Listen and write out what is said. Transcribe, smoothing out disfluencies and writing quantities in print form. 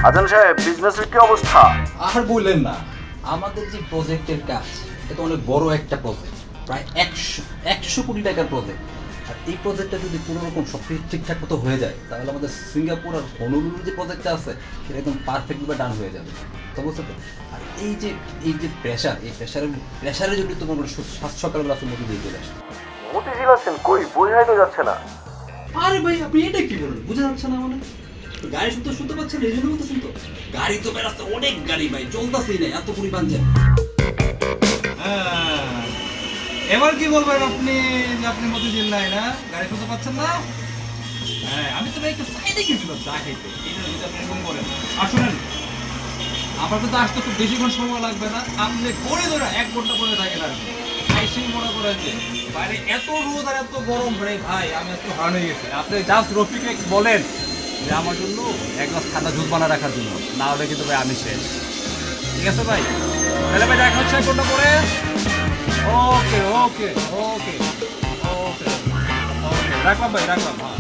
আজান সাহেব বিজনেসের কি অবস্থা? আর বললেন না, আমাদের যে প্রজেক্টের কাজ এটা অনেক বড় একটা প্রজেক্ট, প্রায় 100 কোটি টাকার প্রজেক্ট। আর এই প্রজেক্টটা যদি কোনো রকম সব কিছু ঠিকঠাক মতো হয়ে যায় তাহলে আমাদের সিঙ্গাপুর আর হনুলুলুর যে প্রজেক্টটা আছে সেটা একদম পারফেক্টভাবে ডান হয়ে যাবে। তো বুঝতে তো? আর এই যে প্রেশার, এই প্রেশারের জন্য তোমার সাত সকালবেলা আসলে মতো দিয়ে চলে আসে। মতিঝিল আছেন কই? বোঝাই তো যাচ্ছে না। আরে ভাই আপনি এটা কি বলেন, বুঝা যাচ্ছে না মানে? গাড়ি শুনতে পাচ্ছেন, এই জন্য বলতেছেন তো। গাড়ি তো বেড়াচ্ছে, অনেক গাড়ি ভাই, চলতেছেই না এত পরিমাণ জ্যাম। এবার কি বলবেন আপনি যে আপনি মতিঝিল নাই না, গাড়ি শুনতে পাচ্ছেন না? হ্যাঁ, আমি তো ভাই একটু সাইডে গেছিলাম চা খাইতে, এই জন্য যদি আপনি এরকম করেন। আর শুনেন, আমার কিন্তু আসতে খুব বেশিক্ষণ সময় লাগবে না, আপনি করে ধরে 1 ঘন্টা পরে থাকেন আর কি। আইসেই মনে করেন যে বাইরে এত রোদ আর এত গরম রে ভাই, আমি একটু হার্ড হয়ে গেছি। আপনি জাস্ট রফিকে বলেন যে আমার জন্য এক গ্লাস ঠান্ডা জুস বানা রাখার জন্য, না হলে কিন্তু ভাই আমি শেষ। ঠিক আছে ভাই? তাহলে ভাই দেখা হচ্ছে 1 ঘন্টা পরে। ওকে ওকে ওকে ওকে ওকে, রাখলাম ভাই, রাখলাম। হ্যাঁ।